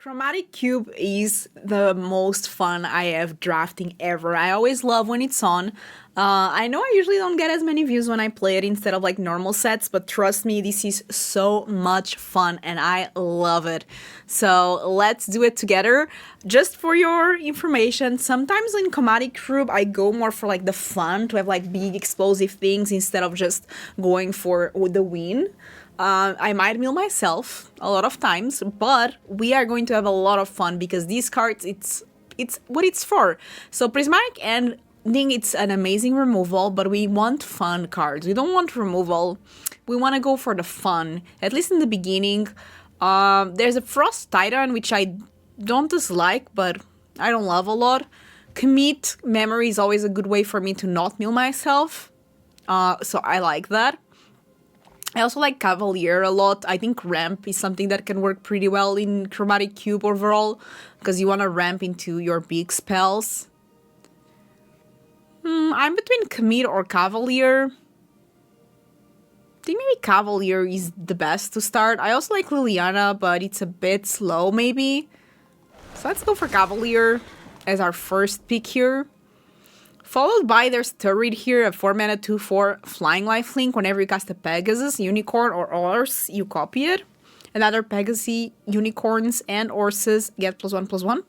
Chromatic Cube is the most fun I have drafting ever. I always love when it's on. I know I usually don't get as many views when I play it instead of like normal sets, but trust me, this is so much fun and I love it. So let's do it together. Just for your information, sometimes in Chromatic Cube I go more for like the fun to have like big explosive things instead of just going for the win. I might mill myself a lot of times, but we are going to have a lot of fun because these cards, it's what it's for. So Prismatic Ending, it's an amazing removal, but we want fun cards. We don't want removal. We want to go for the fun, at least in the beginning. There's a Frost Titan, which I don't dislike, but I don't love a lot. Commit Memory is always a good way for me to not mill myself, so I like that. I also like Cavalier a lot. I think ramp is something that can work pretty well in Chromatic Cube overall, because you want to ramp into your big spells. I'm between Commit or Cavalier. I think maybe Cavalier is the best to start. I also like Liliana, but it's a bit slow maybe. So let's go for Cavalier as our first pick here. Followed by, there's Turret here, a 4-mana 2/4 flying lifelink. Whenever you cast a Pegasus, Unicorn, or Horse, you copy it. Another Pegasus, Unicorns, and Horses get +1/+1.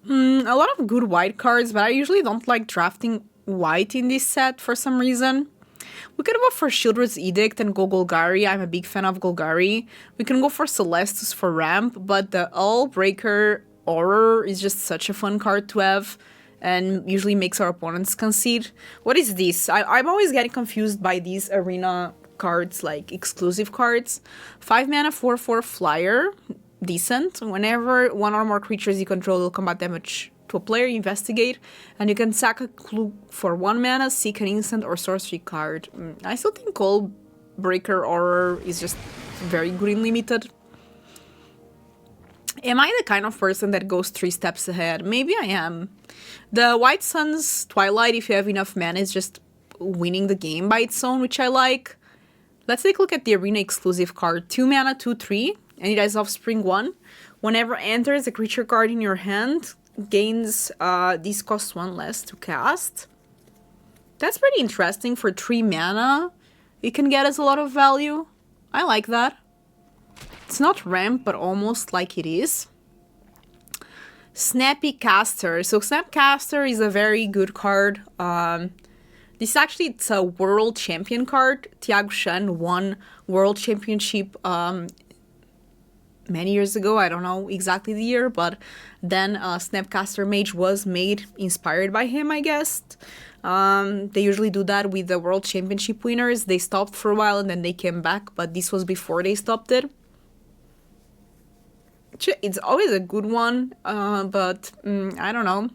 A lot of good white cards, but I usually don't like drafting white in this set for some reason. We could go for Shieldred's Edict and go Golgari. I'm a big fan of Golgari. We can go for Celestus for ramp, but the All Breaker Horror is just such a fun card to have, and usually makes our opponents concede. What is this? I'm always getting confused by these arena cards, like exclusive cards. 5 mana 4/4 flyer, decent. Whenever one or more creatures you control will combat damage to a player, you investigate, and you can sack a clue for 1 mana, seek an instant or sorcery card. I still think Cold Breaker Horror is just very good in limited. Am I the kind of person that goes 3 steps ahead? Maybe I am. The White Sun's Twilight, if you have enough mana, is just winning the game by its own, which I like. Let's take a look at the Arena exclusive card. 2 mana, 2/3, and it has Offspring 1. Whenever enters a creature card in your hand, gains, this costs 1 less to cast. That's pretty interesting for 3 mana. It can get us a lot of value. I like that. It's not ramp, but almost like it is. Snappy Caster. So Snapcaster is a very good card. This actually, it's a world champion card. Thiago Shan won world championship many years ago. I don't know exactly the year, but then Snapcaster Mage was made inspired by him, I guess. They usually do that with the world championship winners. They stopped for a while and then they came back, but this was before they stopped it. It's always a good one, but I don't know.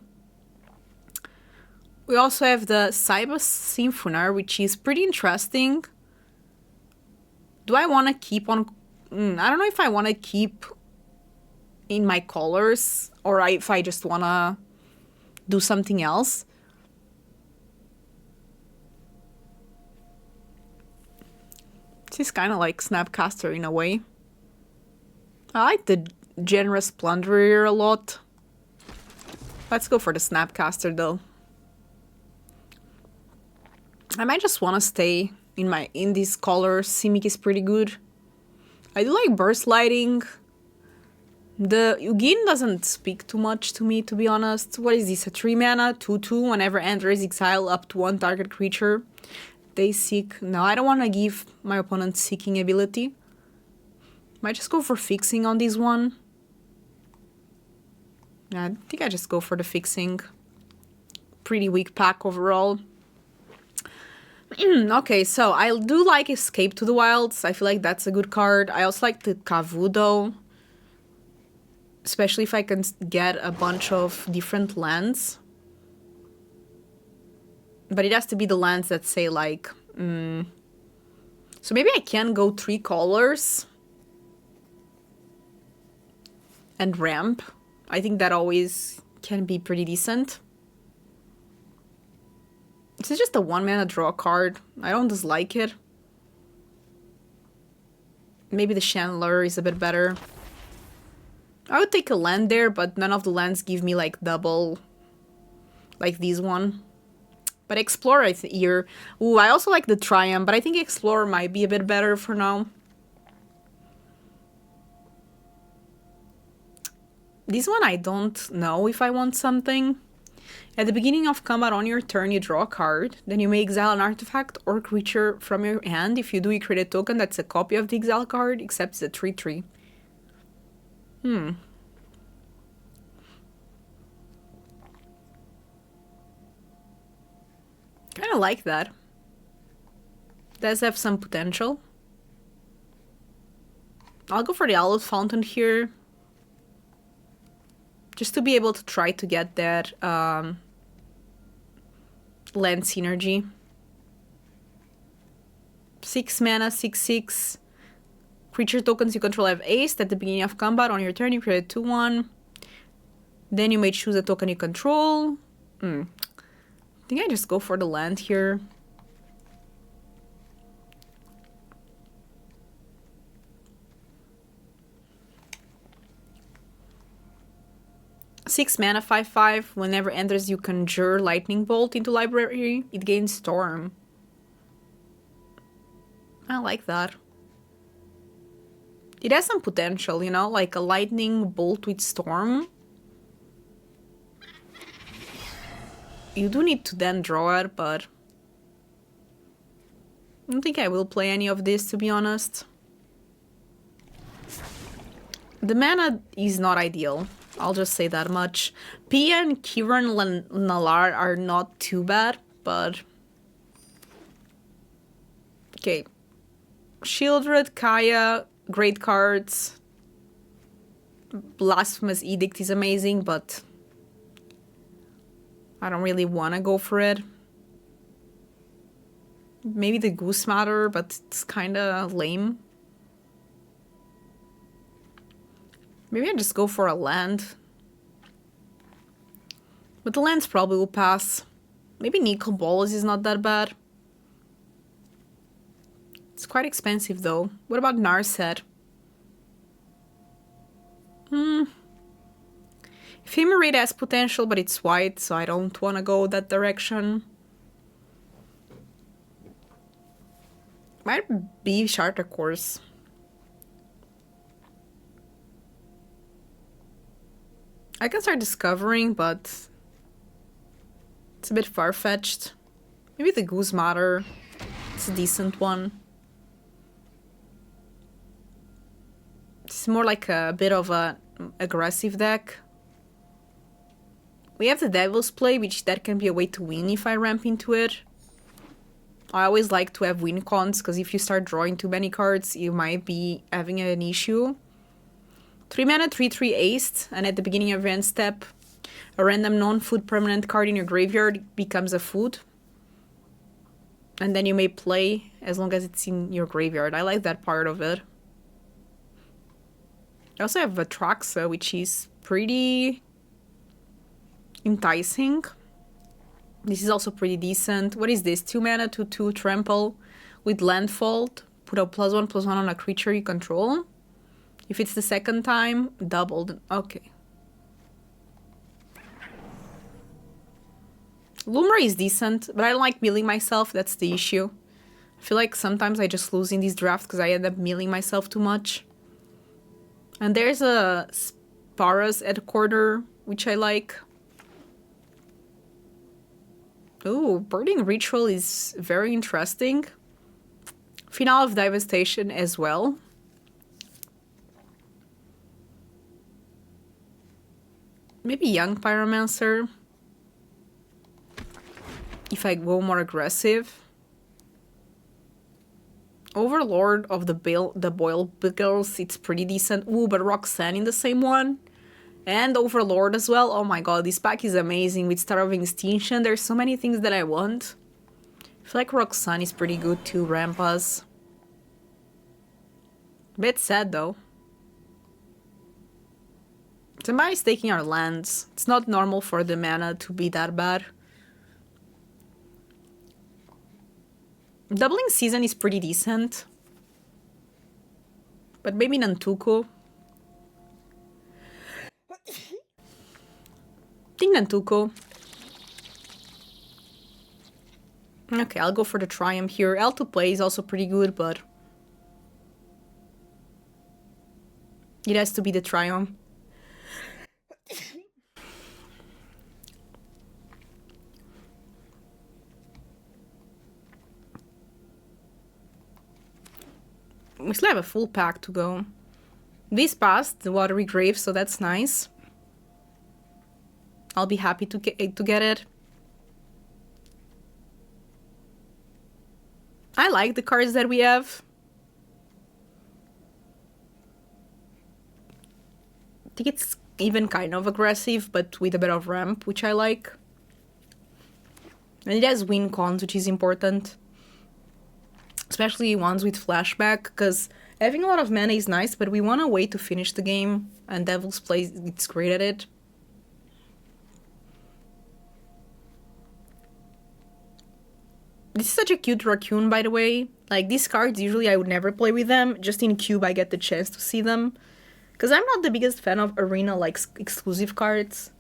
We also have the Cybus Symphonar, which is pretty interesting. Do I want to keep on... I don't know if I want to keep in my colors, or if I just want to do something else. This is kind of like Snapcaster in a way. I like the Generous Plunderer a lot. Let's go for the Snapcaster though. I might just want to stay in these colors. Simic is pretty good. I do like Burst Lighting. The Ugin doesn't speak too much to me, to be honest. What is this? A 3 mana 2/2. Whenever enters, exile up to 1 target creature. They seek. No, I don't want to give my opponent seeking ability. Might just go for fixing on this one. Yeah, I think I just go for the fixing. Pretty weak pack overall. Okay, so I do like Escape to the Wilds. I feel like that's a good card. I also like the Kavudo. Especially if I can get a bunch of different lands. But it has to be the lands that say like... So maybe I can go 3 colors. And ramp. I think that always can be pretty decent. This is just a 1 mana draw card. I don't dislike it. Maybe the Chandler is a bit better. I would take a land there, but none of the lands give me like double, like this one. But Explorer here. Ooh, I also like the Triumph, but I think Explorer might be a bit better for now. This one I don't know if I want something. At the beginning of combat on your turn, you draw a card. Then you may exile an artifact or creature from your hand. If you do, you create a token that's a copy of the exile card, except it's a 3/3. Kinda like that. Does have some potential. I'll go for the Outlet Fountain here. Just to be able to try to get that land synergy. 6 mana, 6/6. Creature tokens you control have aced. At the beginning of combat on your turn, you create a 2/1. Then you may choose a token you control. I think I just go for the land here. Six mana, 5/5. Whenever enters, you conjure Lightning Bolt into library. It gains Storm. I like that. It has some potential, you know, like a Lightning Bolt with Storm. You do need to then draw it, but I don't think I will play any of this, to be honest. The mana is not ideal. I'll just say that much. Pia and Kiran Nalar are not too bad, but... Okay. Shieldred, Kaya, great cards. Blasphemous Edict is amazing, but... I don't really want to go for it. Maybe the Goose Matter, but it's kind of lame. Maybe I just go for a land. But the lands probably will pass. Maybe Nicol Bolas is not that bad. It's quite expensive though. What about Narset? Ephemerate has potential, but it's white, so I don't want to go that direction. Might be Charter Course. I can start discovering, but it's a bit far-fetched. Maybe the Goose Matter. It's a decent one. It's more like a bit of an aggressive deck. We have the Devil's Play, which that can be a way to win if I ramp into it. I always like to have win cons, because if you start drawing too many cards, you might be having an issue. 3 mana, 3/3 aced, and at the beginning of your end step, a random non-food permanent card in your graveyard becomes a food. And then you may play as long as it's in your graveyard. I like that part of it. I also have Atraxa, which is pretty enticing. This is also pretty decent. What is this? 2 mana, 2/2 trample with landfall. Put a +1/+1 on a creature you control. If it's the second time, doubled. Okay. Lumra is decent, but I don't like milling myself. That's the issue. I feel like sometimes I just lose in this draft because I end up milling myself too much. And there's a Sparas at the corner, which I like. Ooh, Burning Ritual is very interesting. Finale of Devastation as well. Maybe Young Pyromancer. If I go more aggressive. Overlord of the Boil Biggles, it's pretty decent. Ooh, but Roxanne in the same one. And Overlord as well. Oh my god, this pack is amazing with Star of Extinction. There's so many things that I want. I feel like Roxanne is pretty good too, Rampas. Bit sad though. Somebody's taking our lands. It's not normal for the mana to be that bad. Doubling Season is pretty decent. But maybe Nantuko. think Nantuko. Okay, I'll go for the Triumph here. L2 play is also pretty good, but it has to be the Triumph. We still have a full pack to go. This passed the Watery Grave, so that's nice. I'll be happy to get it. I like the cards that we have. I think it's even kind of aggressive, but with a bit of ramp, which I like. And it has win cons, which is important. Especially ones with flashback, because having a lot of mana is nice, but we want a way to finish the game, and Devil's Play, it's great at it. This is such a cute raccoon, by the way. Like, these cards, usually I would never play with them. Just in Cube, I get the chance to see them. Because I'm not the biggest fan of Arena, like, exclusive cards.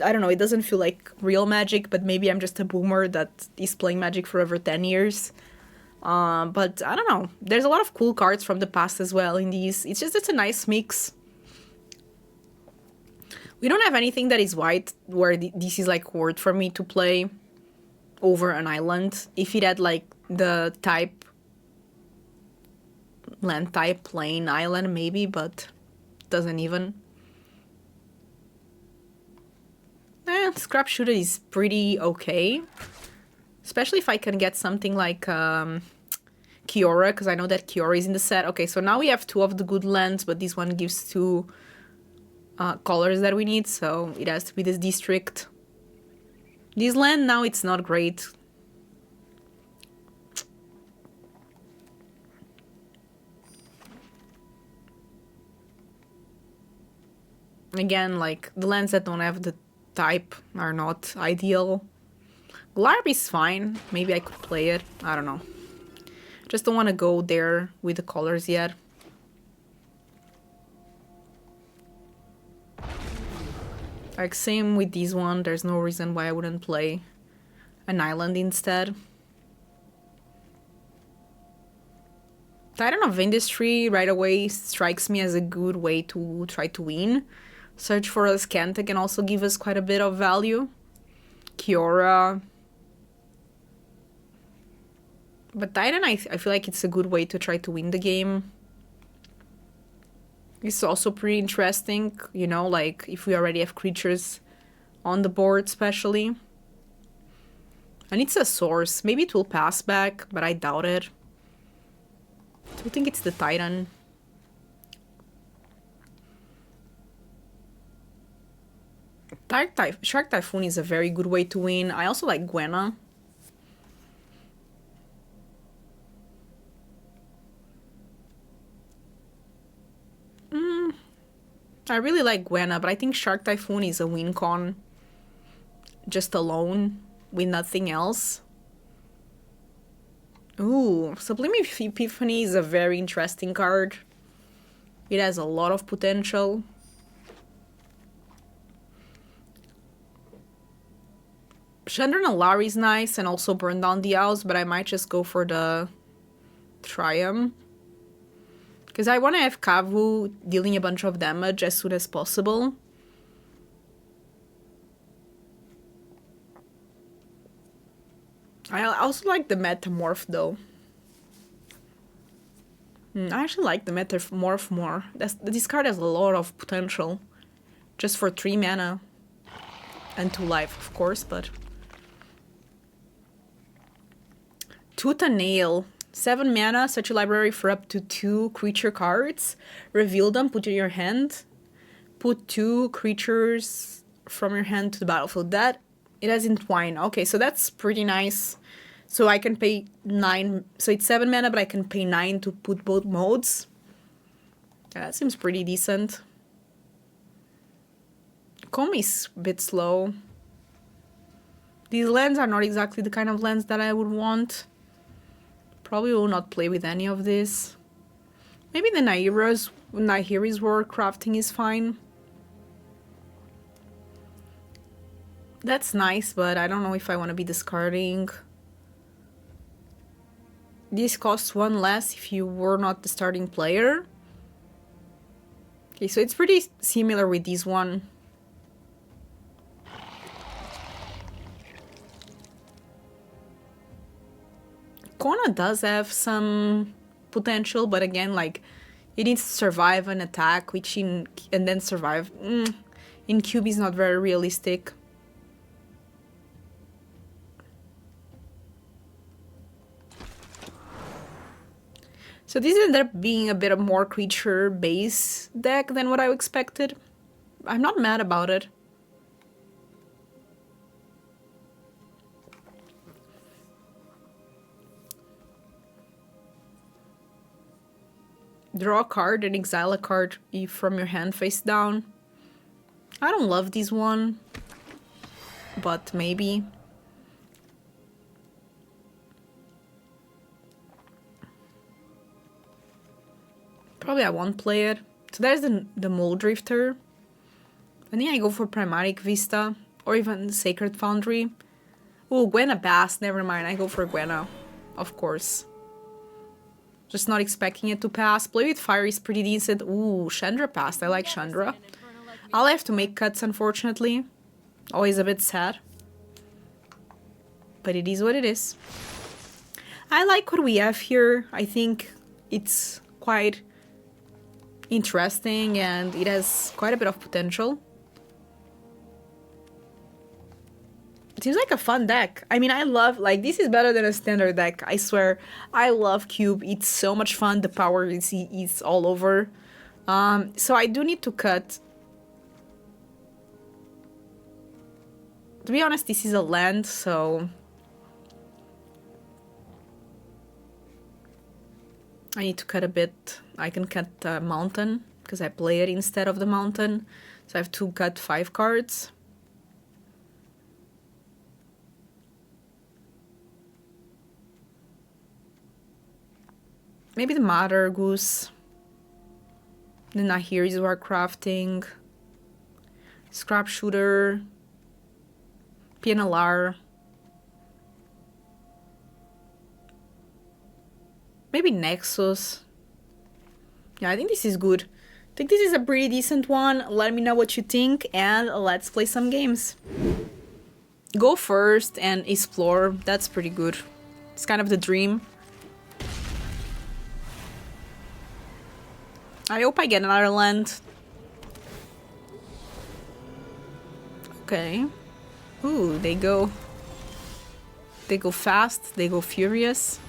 I don't know, it doesn't feel like real Magic, but maybe I'm just a boomer that is playing Magic for over 10 years. But I don't know. There's a lot of cool cards from the past as well in these. It's a nice mix. We don't have anything that is white where this is like worth for me to play over an island. If it had like the type, land type, plain island maybe, but doesn't even. Scrap Shooter is pretty okay. Especially if I can get something like Kiora, because I know that Kiora is in the set. Okay, so now we have 2 of the good lands, but this one gives 2 colors that we need, so it has to be this district. This land now, it's not great. Again, like, the lands that don't have the type are not ideal. Glarb is fine. Maybe I could play it. I don't know. Just don't want to go there with the colors yet. Like, same with this one. There's no reason why I wouldn't play an island instead. Titan of Industry right away strikes me as a good way to try to win. Search for a Skanta can also give us quite a bit of value. Kiora. But Titan, I feel like it's a good way to try to win the game. It's also pretty interesting, you know, like if we already have creatures on the board especially. And it's a source. Maybe it will pass back, but I doubt it. I do think it's the Titan. Shark Typhoon is a very good way to win. I also like Gwenna. I really like Gwenna, but I think Shark Typhoon is a win con. Just alone, with nothing else. Ooh, Sublime Epiphany is a very interesting card. It has a lot of potential. Chandra Nalari is nice and also Burn Down the House, but I might just go for the Triumph. Because I want to have Kavu dealing a bunch of damage as soon as possible. I also like the Metamorph though. I actually like the Metamorph more. This card has a lot of potential. Just for 3 mana. And 2 life, of course, but... Tooth and Nail. 7 mana, search your library for up to 2 creature cards. Reveal them, put in your hand. Put 2 creatures from your hand to the battlefield. That, it has Entwine. Okay, so that's pretty nice. So I can pay 9, so it's 7 mana, but I can pay 9 to put both modes. Yeah, that seems pretty decent. Comb is a bit slow. These lands are not exactly the kind of lands that I would want. Probably will not play with any of this. Maybe the Nahiri's War crafting is fine. That's nice, but I don't know if I want to be discarding. This costs one less if you were not the starting player. Okay, so it's pretty similar with this one. Kona does have some potential, but again, like, it needs to survive an attack, which and then survive. In Cube is not very realistic. So this ended up being a bit of more creature base deck than what I expected. I'm not mad about it. Draw a card and exile a card from your hand face down. I don't love this one, but maybe. Probably I won't play it. So there's the Mole Drifter. I think I go for Primatic Vista or even Sacred Foundry. Oh, Gwenna Bass, never mind. I go for Gwenna, of course. Just not expecting it to pass. Play with Fire is pretty decent. Ooh, Chandra passed. I like Chandra. I'll have to make cuts, unfortunately. Always a bit sad. But it is what it is. I like what we have here. I think it's quite interesting and it has quite a bit of potential. It seems like a fun deck. I mean, I love, like, this is better than a standard deck. I swear. I love Cube. It's so much fun. The power is all over. So I do need to cut. To be honest, this is a land, so I need to cut a bit. I can cut the mountain because I play it instead of the mountain. So I have to cut 5 cards. Maybe the Mother Goose. The Nahiri's Warcrafting. Scrap Shooter. PNLR. Maybe Nexus. Yeah, I think this is good. I think this is a pretty decent one. Let me know what you think and let's play some games. Go first and explore. That's pretty good. It's kind of the dream. I hope I get another land. Okay. Ooh, they go fast, they go furious.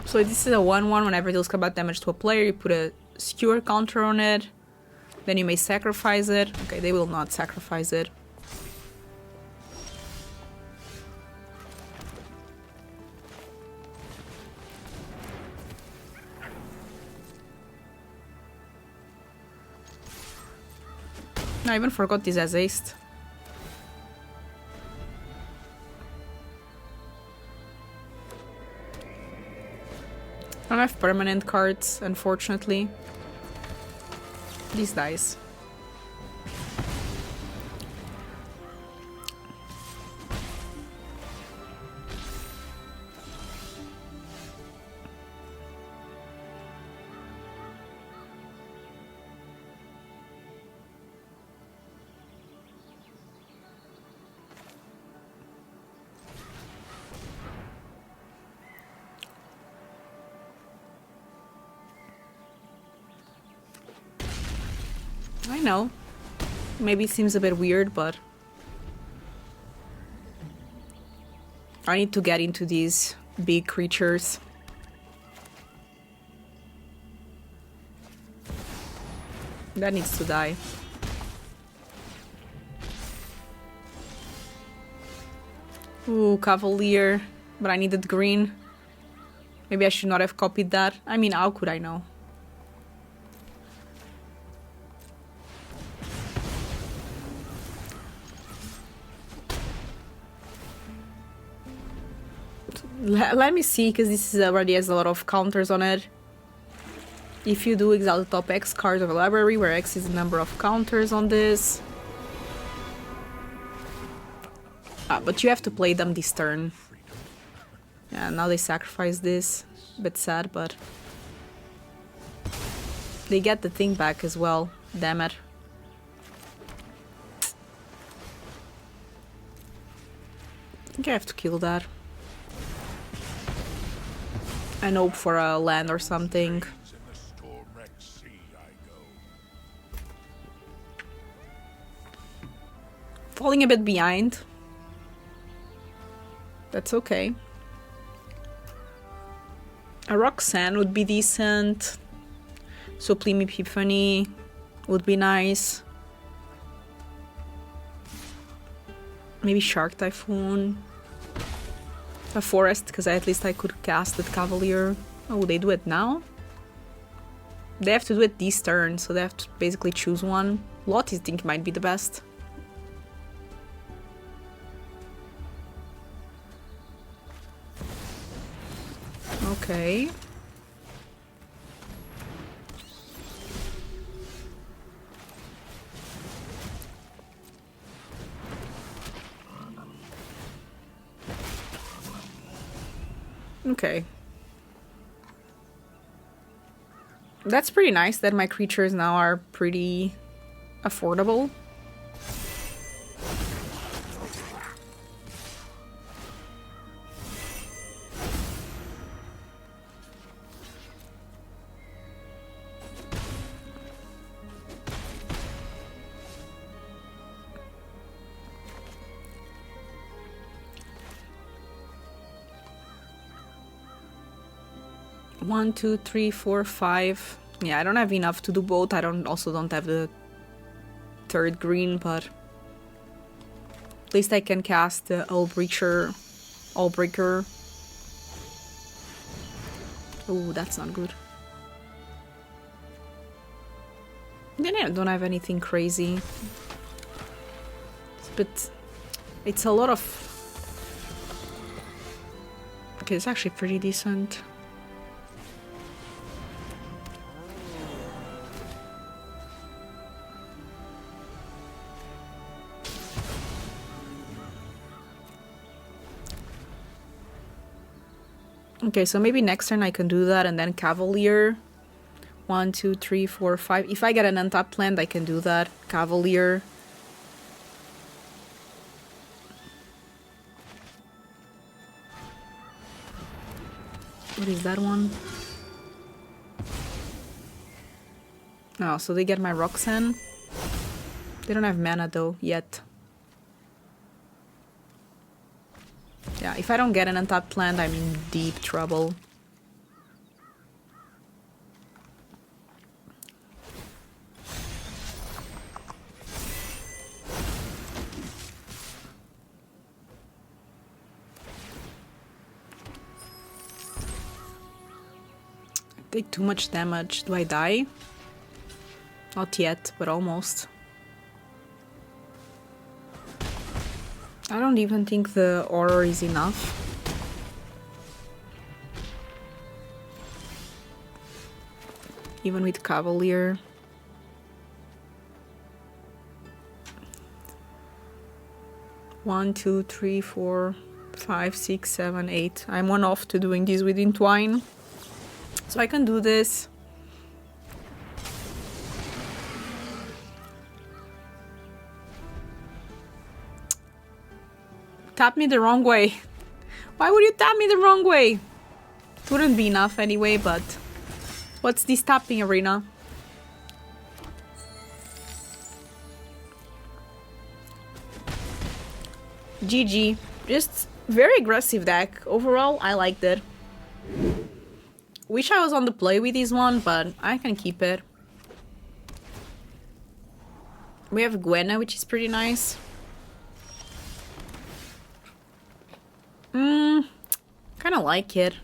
So this is a 1/1. Whenever deals combat damage to a player, you put a skewer counter on it. Then you may sacrifice it. Okay, they will not sacrifice it. I even forgot this as aced. I don't have permanent cards, unfortunately. These dice. I know. Maybe it seems a bit weird, but I need to get into these big creatures. That needs to die. Ooh, Cavalier. But I needed green. Maybe I should not have copied that. I mean, how could I know? Let me see, because this is already has a lot of counters on it. If you do exile the top X card of a library, where X is the number of counters on this. But you have to play them this turn. Yeah, now they sacrifice this. A bit sad, but... They get the thing back as well. Damn it. I think I have to kill that. And hope for a land or something. Falling a bit behind. That's okay. A Roxanne would be decent. Sublime Epiphany would be nice. Maybe Shark Typhoon. A Forest, because at least I could cast that Cavalier. Oh, they do it now? They have to do it this turn, so they have to basically choose one. Lottie, I think, might be the best. Okay. Okay. That's pretty nice that my creatures now are pretty affordable. One, two, three, four, five. Yeah, I don't have enough to do both. I also don't have the third green, but at least I can cast the Allbreaker. Oh, that's not good. Then I don't have anything crazy. But it's a lot of... Okay, it's actually pretty decent. Okay, so maybe next turn I can do that and then Cavalier. 1, 2, 3, 4, 5. If I get an untapped land, I can do that. Cavalier. What is that one? Oh, so they get my Roxanne. They don't have mana though, yet. Yeah, if I don't get an untapped land, I'm in deep trouble. I take too much damage. Do I die? Not yet, but almost. I don't even think the Auror is enough. Even with Cavalier. One, two, three, 4, 5, 6, 7, 8. I'm one off to doing this with Entwine. So I can do this. Tap me the wrong way. Why would you tap me the wrong way? It wouldn't be enough anyway, but... What's this tapping arena? GG. Just very aggressive deck. Overall, I liked it. Wish I was on the play with this one, but I can keep it. We have Gwenna, which is pretty nice. Kinda like it.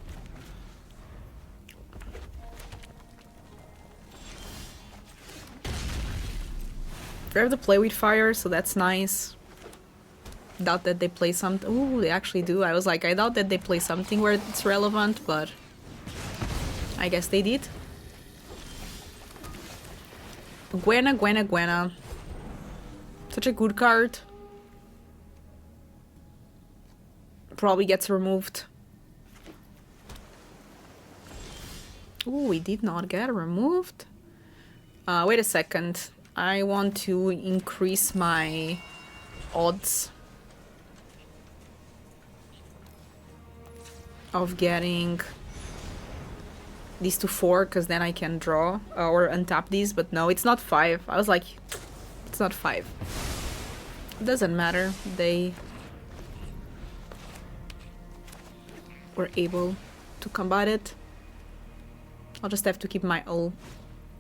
We have to play with fire, so that's nice. Doubt that they play something. Ooh, they actually do. I was like, I doubt that they play something where it's relevant, but I guess they did. Gwena, Gwena, Gwena. Such a good card. Probably gets removed. Ooh, we did not get removed. Wait a second. I want to increase my odds of getting these to 4, because then I can draw or untap these, but no, it's not 5. I was like, it's not 5. It doesn't matter. They were able to combat it. I'll just have to keep my ult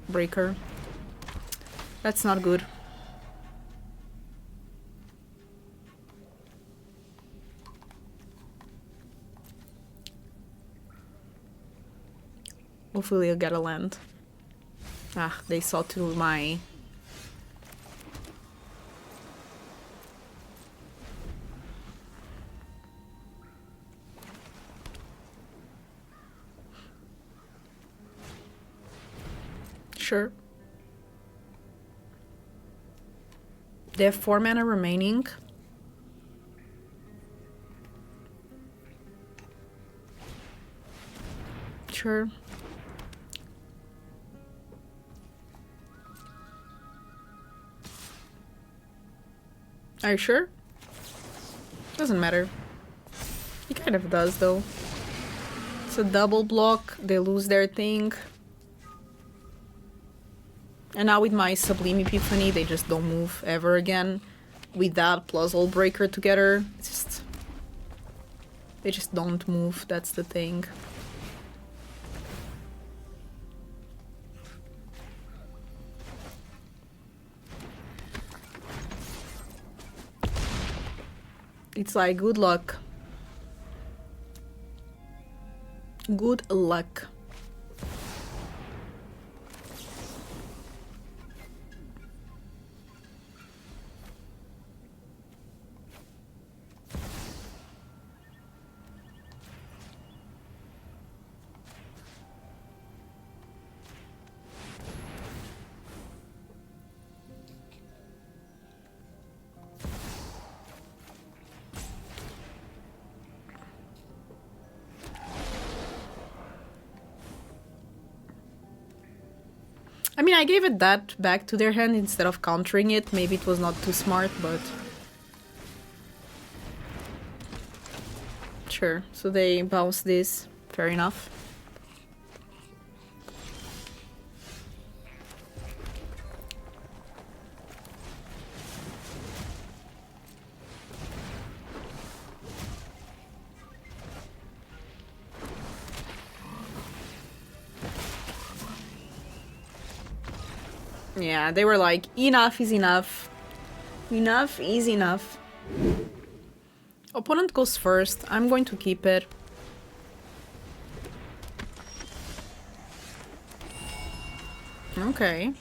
breaker. That's not good. Hopefully I'll get a land. Ah, they saw through my... Sure. They have 4 mana remaining. Sure. Are you sure? Doesn't matter. It kind of does, though. It's a double block. They lose their thing. And now with my Sublime Epiphany, they just don't move ever again. With that plus Ult Breaker together, it's just... They just don't move, that's the thing. It's like, good luck. Good luck. I mean, I gave it that back to their hand instead of countering it. Maybe it was not too smart, but... Sure, so they bounce this. Fair enough. Yeah, they were like, enough is enough. Enough is enough. Opponent goes first. I'm going to keep it. Okay.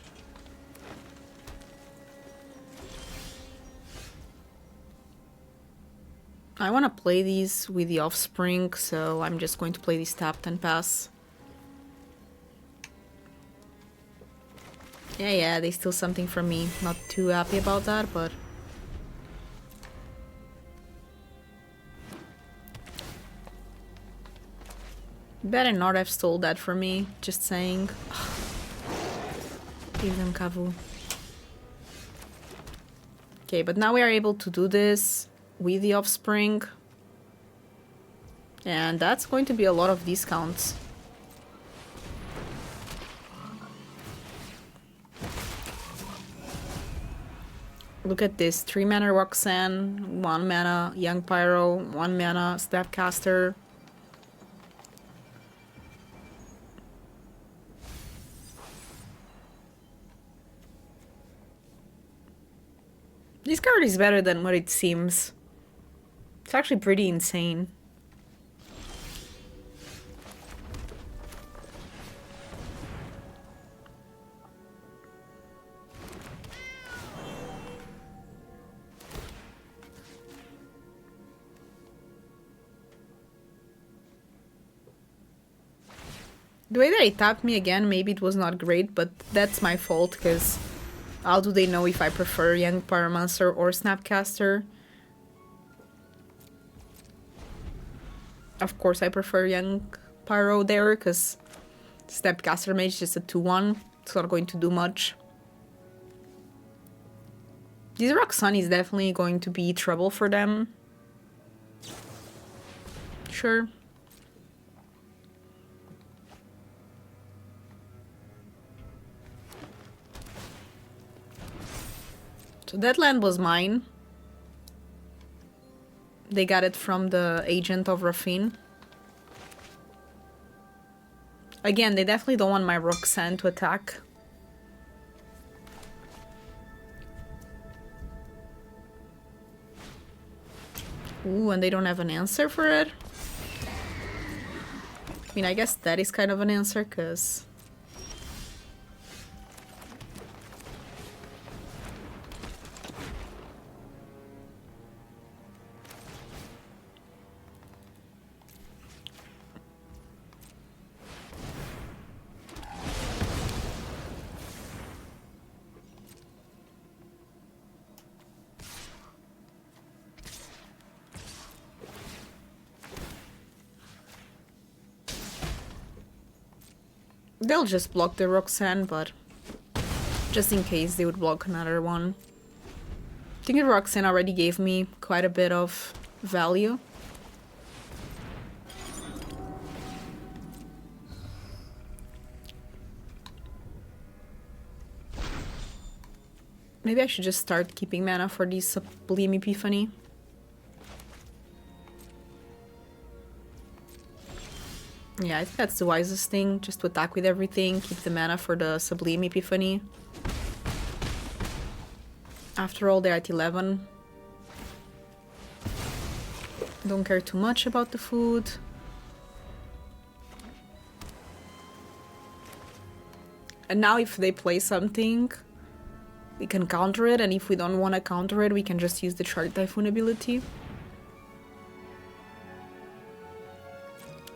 I want to play these with the Offspring, so I'm just going to play this tapped and pass. Yeah, they steal something from me. Not too happy about that, but... Better not have stole that from me, just saying. Give them Kavu. Okay, but now we are able to do this with the Offspring. And that's going to be a lot of discounts. Look at this, 3 mana Roxanne, 1 mana Young Pyro, 1 mana Snapcaster. This card is better than what it seems. It's actually pretty insane. The way that he tapped me again, maybe it was not great, but that's my fault, because How do they know if I prefer Young Pyromancer or Snapcaster? Of course I prefer Young Pyro there, because Snapcaster Mage is just a 2-1. It's not going to do much. This Roxanne is definitely going to be trouble for them. Sure. So that land was mine. They got it from the agent of Rafine. Again, they definitely don't want my Roxanne to attack. Ooh, and they don't have an answer for it? I mean, I guess that is kind of an answer, because... They'll just block the Roxanne, but just in case they would block another one. I think the Roxanne already gave me quite a bit of value. Maybe I should just start keeping mana for the Sublime Epiphany. Yeah, I think that's the wisest thing, just to attack with everything, keep the mana for the Sublime Epiphany. After all, they're at 11. Don't care too much about the food. And now if they play something, we can counter it, and if we don't want to counter it, we can just use the Chart Typhoon ability.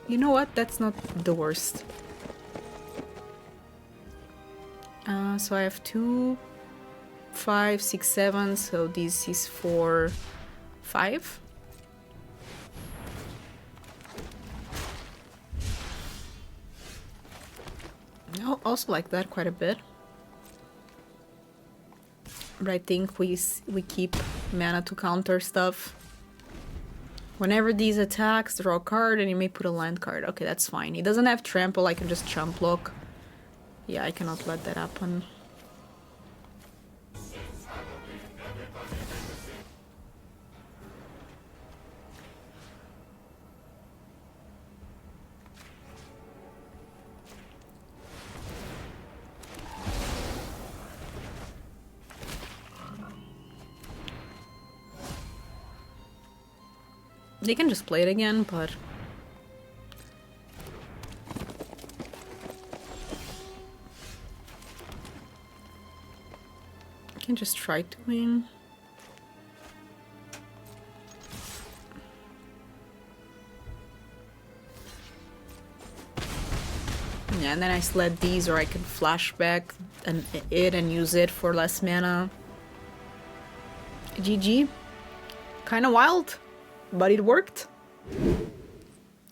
You know what? That's not the worst. So I have 2, 5, 6, 7. So this is for 5. I also like that quite a bit. But I think we keep mana to counter stuff. Whenever these attacks, draw a card, and you may put a land card. Okay, that's fine. He doesn't have trample, I can just chump block. Yeah, I cannot let that happen. They can just play it again, but... I can just try to win. Yeah, and then I select these, or I can flashback and use it for less mana. GG. Kinda wild. But it worked.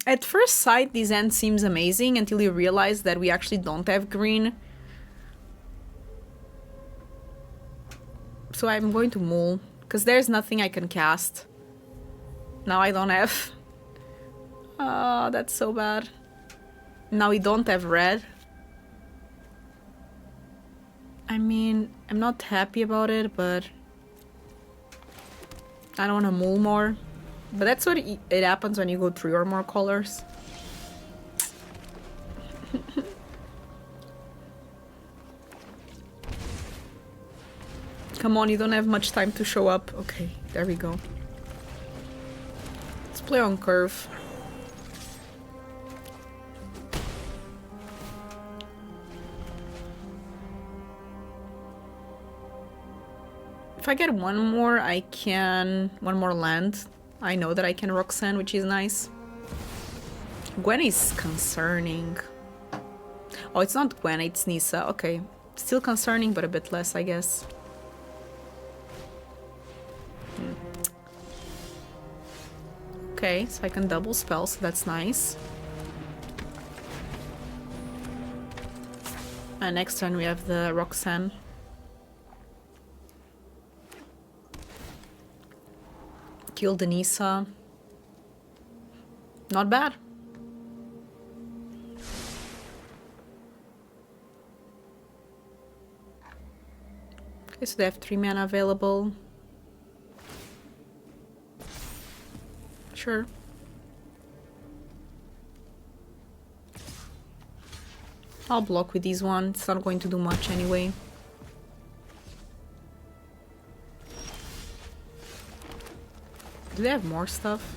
At first sight, this end seems amazing until you realize that we actually don't have green. So I'm going to Mull, because there's nothing I can cast. Now I don't have... Oh, that's so bad. Now we don't have red. I mean, I'm not happy about it, but... I don't want to Mull more. But that's what it happens when you go 3 or more colors. Come on, you don't have much time to show up. Okay, there we go. Let's play on curve. If I get one more, I can... One more land. I know that I can Roxanne, which is nice. Gwen is concerning. Oh, it's not Gwen, it's Nissa. Okay. Still concerning, but a bit less, I guess. Okay, so I can double spell, so that's nice. And next turn we have the Roxanne. Kill the Nisa. Not bad. Okay, so they have 3 mana available. Sure. I'll block with these one. It's not going to do much anyway. Do they have more stuff?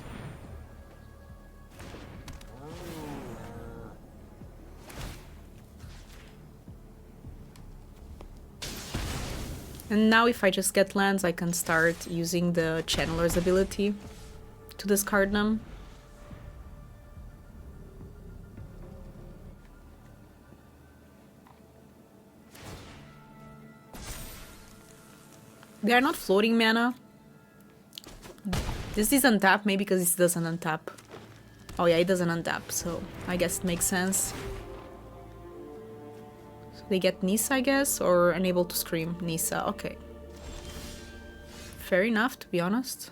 And now if I just get lands, I can start using the Channeler's ability to discard them. They are not floating mana. This is untap, maybe because it doesn't untap. Oh yeah, it doesn't untap, so I guess it makes sense. So they get Nisa, I guess, or unable to scream. Nisa, okay. Fair enough, to be honest.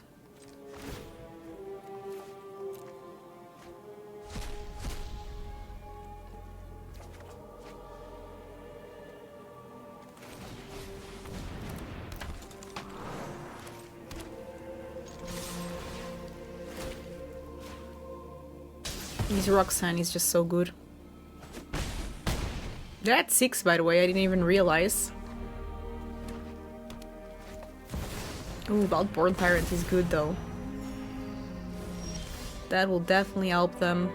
This Roxanne is just so good. They're at 6, by the way, I didn't even realize. Ooh, Outborn Tyrant is good though. That will definitely help them.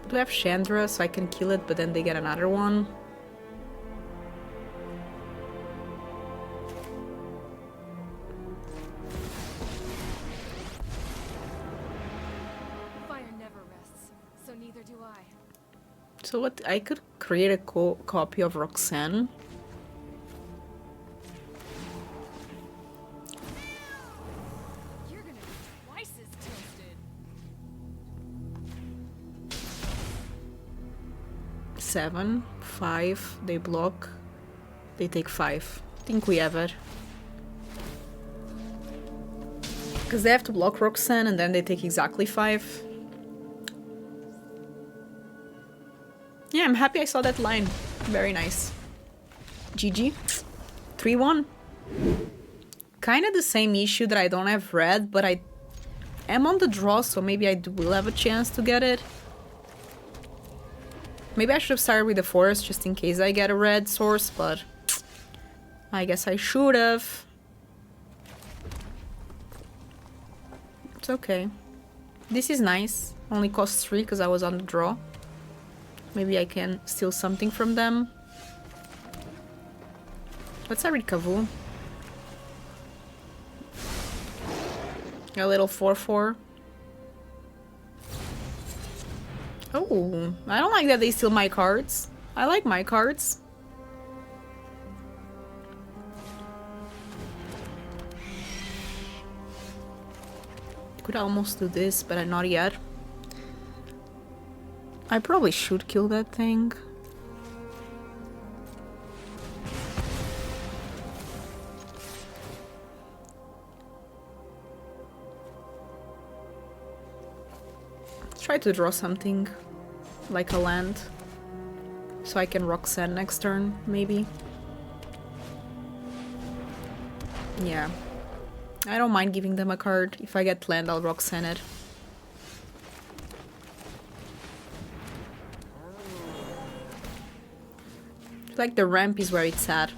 Do I have Chandra so I can kill it, but then they get another one? So what, I could create a copy of Roxanne. You're gonna be twice as tilted. 7, 5, they block. They take 5. I think we have it. Because they have to block Roxanne and then they take exactly 5. Yeah, I'm happy I saw that line. Very nice. GG. 3-1. Kind of the same issue that I don't have red, but I am on the draw, so maybe I will have a chance to get it. Maybe I should have started with the forest just in case I get a red source, but I guess I should have. It's okay. This is nice. Only costs 3 because I was on the draw. Maybe I can steal something from them. Let's read Kavu. A little 4-4. Oh, I don't like that they steal my cards. I like my cards. Could almost do this, but I'm not yet. I probably should kill that thing. Try to draw something, like a land, so I can Roxanne next turn, maybe. Yeah. I don't mind giving them a card. If I get land, I'll Roxanne it. Like the ramp is where it's at.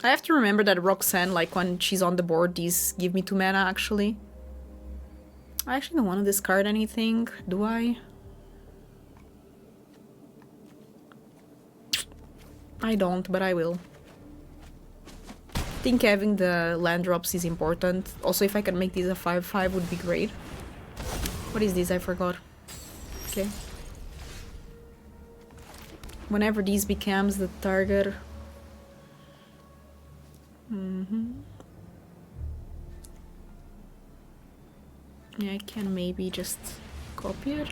I have to remember that Roxanne, like when she's on the board, these give me 2 mana actually. I actually don't want to discard anything, do I? I don't, but I will. I think having the land drops is important. Also, if I can make these a 5-5 would be great. What is this? I forgot. Okay. Whenever this becomes the target. Yeah, I can maybe just copy it.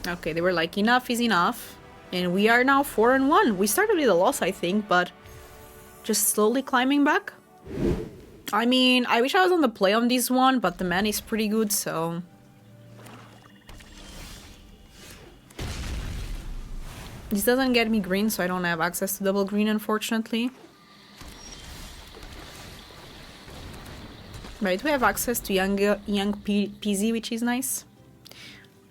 Okay, they were like, enough is enough. And we are now 4-1. We started with a loss, I think, but just slowly climbing back. I mean, I wish I was on the play on this one, but the man is pretty good, so... This doesn't get me green, so I don't have access to double green, unfortunately. Right, we have access to young PZ, which is nice.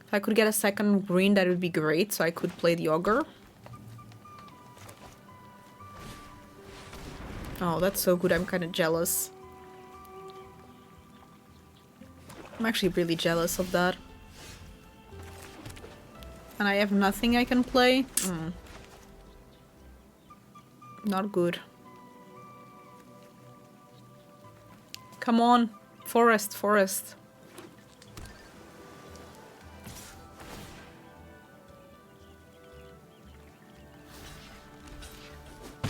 If I could get a second green, that would be great, so I could play the Ogre. Oh, that's so good, I'm kind of jealous. I'm actually really jealous of that. And I have nothing I can play. Not good. Come on, forest, forest.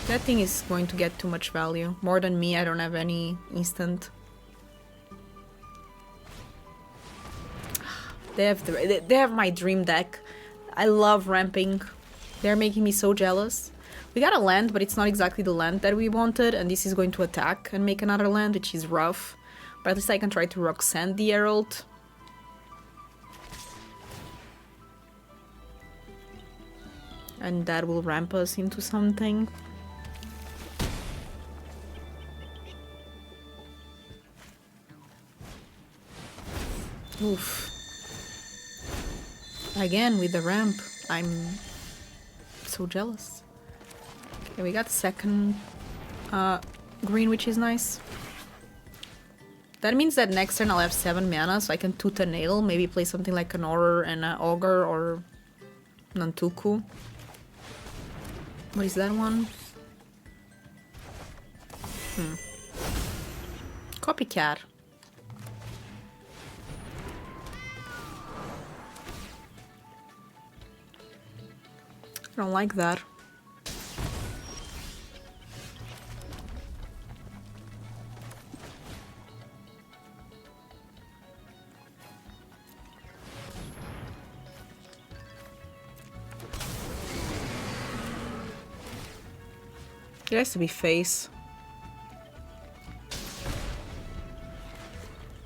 That thing is going to get too much value. More than me, I don't have any instant. They have my dream deck. I love ramping. They're making me so jealous. We got a land, but it's not exactly the land that we wanted, and this is going to attack and make another land, which is rough. But at least I can try to Roxanne the Herald. And that will ramp us into something. Oof. Again with the ramp. I'm so jealous. Okay, we got second green, which is nice. That means that next turn I'll have 7 mana, so I can Tooth and Nail, maybe play something like an Horror and an Ogre or Nantuku. What is that one? Copycat. I don't like that. It has to be face.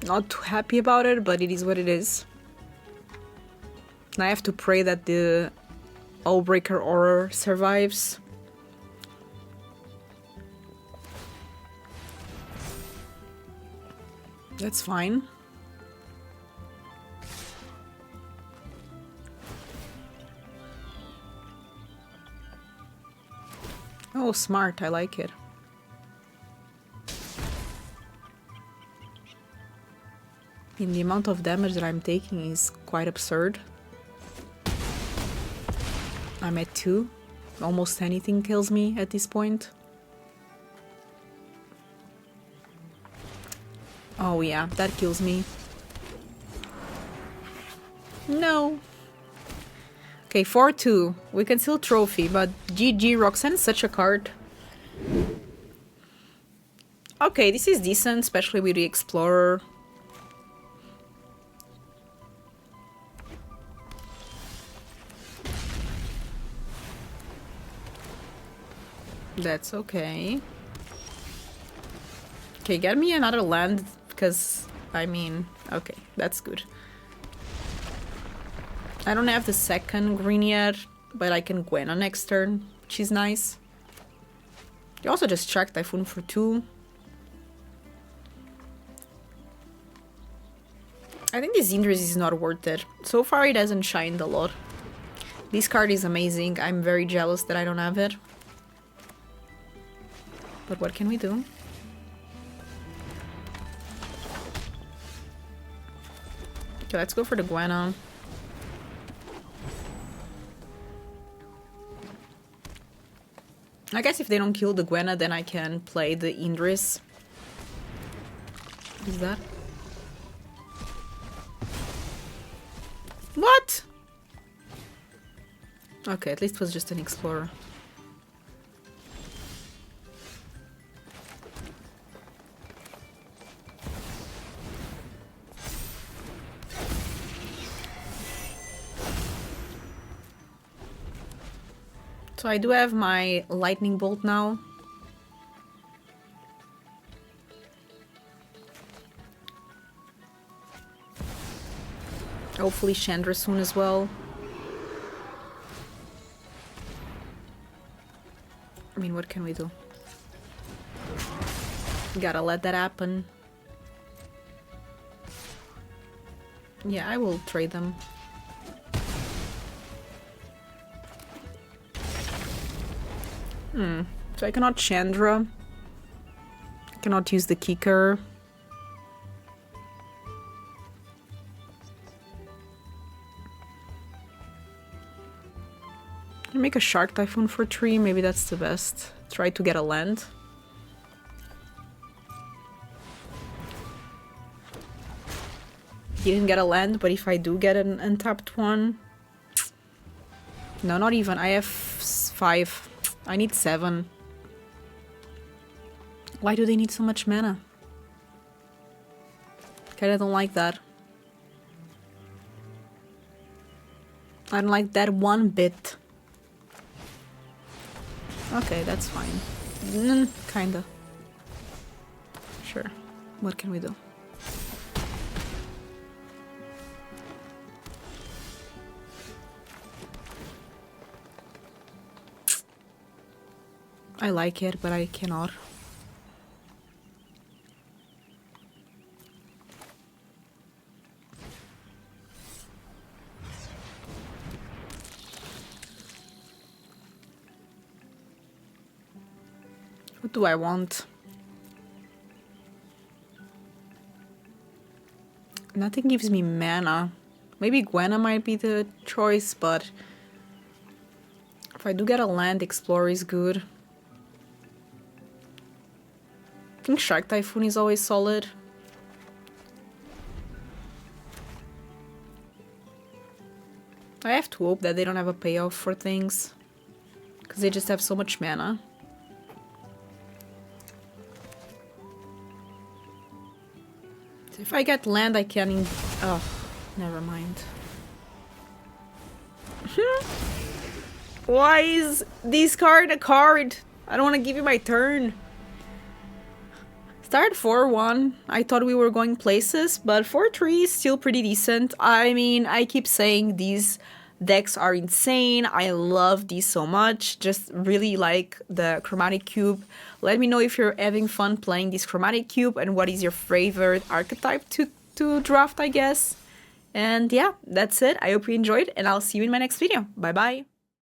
Not too happy about it, but it is what it is. And I have to pray that the Allbreaker Aura survives. That's fine. Oh, smart. I like it. And the amount of damage that I'm taking is quite absurd. I'm at 2. Almost anything kills me at this point. Oh yeah, that kills me. No. Okay, 4-2. We can still trophy, but GG, Roxanne is such a card. Okay, this is decent, especially with the Explorer. That's okay. Okay, get me another land, because, I mean, okay, that's good. I don't have the second green yet, but I can Gwen on next turn, which is nice. You also just track Typhoon for 2. I think this Indris is not worth it. So far it hasn't shined a lot. This card is amazing. I'm very jealous that I don't have it. But what can we do? Okay, let's go for the Gwenna. I guess if they don't kill the Gwenna, then I can play the Indris. What is that? What? Okay, at least it was just an explorer. So I do have my lightning bolt now. Hopefully Chandra soon as well. I mean, what can we do? Gotta let that happen. Yeah, I will trade them. So I cannot Chandra. I cannot use the kicker. Can I make a Shark Typhoon for 3? Maybe that's the best. Try to get a land. He didn't get a land, but if I do get an untapped one... No, not even. I have 5. I need 7. Why do they need so much mana? Kinda don't like that. I don't like that one bit. Okay, that's fine. Kinda. Sure. What can we do? I like it, but I cannot. What do I want? Nothing gives me mana. Maybe Gwenna might be the choice, but if I do get a land, Explorer is good. I think Shark Typhoon is always solid. I have to hope that they don't have a payoff for things, because they just have so much mana. So if I get land, I can... Oh, never mind. Why is this card a card? I don't want to give you my turn. Start 4-1. I thought we were going places, but 4-3 is still pretty decent. I mean, I keep saying these decks are insane. I love these so much. Just really like the Chromatic Cube. Let me know if you're having fun playing this Chromatic Cube and what is your favorite archetype to draft, I guess. And yeah, that's it. I hope you enjoyed, and I'll see you in my next video. Bye bye.